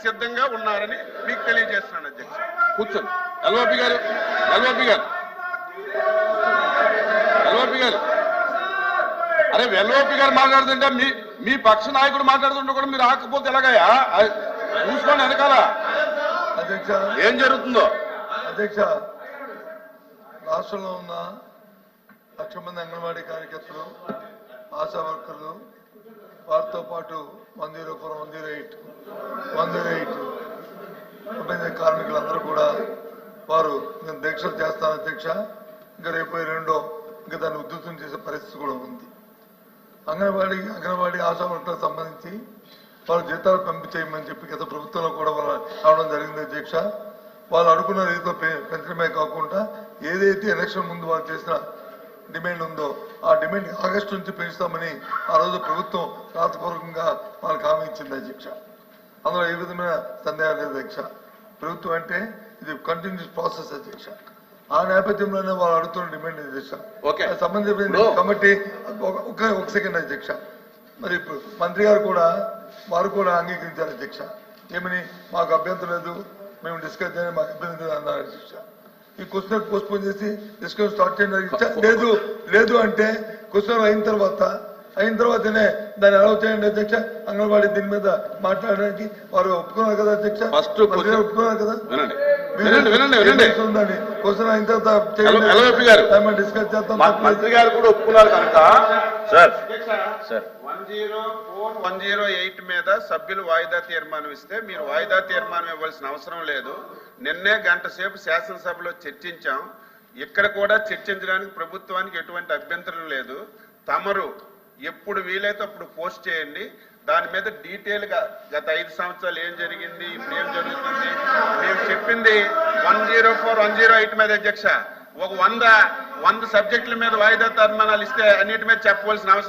సిద్ధంగా ఉన్నారని మీకు తెలియజేస్తున్నాను అధ్యక్ష. కూర్చోండి. ఎల్ఓపి గారు ఎల్ఓపి గారు ఎల్ఓపి గారు అరే ఎల్ఓపి గారు మాట్లాడుతుంటే మీ పక్ష నాయకుడు మాట్లాడుతుంటే కూడా మీరు ఆకపోతే ఎలాగయ్యా? చూసుకోండి వెనకాల అధ్యక్ష ఏం జరుగుతుందో. అధ్యక్ష, రాష్ట్రంలో ఉన్న 1,00,000 మంది అంగన్వాడీ కార్యకర్తలు, ఆశా వర్కర్లు, వారితో పాటు 104, 108 సంబంధించిన కార్మికులందరూ కూడా వారు నేను దీక్షలు చేస్తాను అధ్యక్ష. ఇంకా రేపు రెండో ఇంకా దాన్ని ఉధృతం చేసే పరిస్థితి కూడా ఉంది. అంగన్వాడీ ఆశా వర్కర్లకు సంబంధించి వాళ్ళ జీతాలు పంపించేయమని చెప్పి గత ప్రభుత్వంలో కూడా వాళ్ళు రావడం జరిగింది అధ్యక్ష. వాళ్ళు అనుకున్న రీతిలో పెంచడమే కాకుండా ఏదైతే ఎలక్షన్ ముందు వాళ్ళు చేసిన డిమాండ్ ఉందో ఆ డిమాండ్ ఆగస్టు నుంచి పెంచుతామని ఆ రోజు ప్రభుత్వం రాతపూర్వకంగా వాళ్ళకి హామీ ఇచ్చింది అధ్యక్ష. అందులో ఏ విధమైన సందేహం లేదు అధ్యక్ష. ప్రభుత్వం అంటే ఇది కంటిన్యూస్ ప్రాసెస్ అధ్యక్ష. ఆ నేపథ్యంలోనే వాళ్ళు అడుగుతున్న డిమాండ్ అధ్యక్ష. సంబంధించిన కమిటీ ఒక సెకండ్ అధ్యక్ష. మరి ఇప్పుడు మంత్రి గారు కూడా వారు కూడా అంగీకరించారు అధ్యక్ష. ఏమని మాకు అభ్యంతరం లేదు, మేము డిస్కస్ చేయడం మాకు ఇబ్బంది లేదు అన్నారు అధ్యక్ష. ఈ క్వశ్చన్ పోస్ట్పోన్ చేసి డిస్కషన్ స్టార్ట్ చేయండి. లేదు అంటే క్వశ్చన్ అయిన తర్వాతనే దాన్ని అలౌ చేయండి అధ్యక్ష. అంగన్వాడీ దీని మీద మాట్లాడడానికి వారు ఒప్పుకున్నారు కదా అధ్యక్ష. ఒప్పుకున్నారు కదా. క్వశ్చన్ అయిన తర్వాత డిస్కస్ చేస్తాం. మంత్రి గారు కూడా ఒప్పుకున్నారు కనుక 104, 108 మీద సభ్యులు వాయిదా తీర్మానం ఇస్తే మీరు వాయిదా తీర్మానం ఇవ్వాల్సిన అవసరం లేదు. నిన్నే గంట సేపు శాసనసభలో చర్చించాం. ఇక్కడ కూడా చర్చించడానికి ప్రభుత్వానికి ఎటువంటి అభ్యంతరం లేదు. తమరు ఎప్పుడు వీలైతే అప్పుడు పోస్ట్ చేయండి. దాని మీద డీటెయిల్ గా గత 5 సంవత్సరాలు ఏం జరిగింది, ఇప్పుడు ఏం జరుగుతుంది, మేము చెప్పింది 104, 108 మీద అధ్యక్ష. ఒక 100 సబ్జెక్టుల మీద వాయిదా తీర్మానాలు ఇస్తే అన్నిటి మీద చెప్పవలసిన అవసరం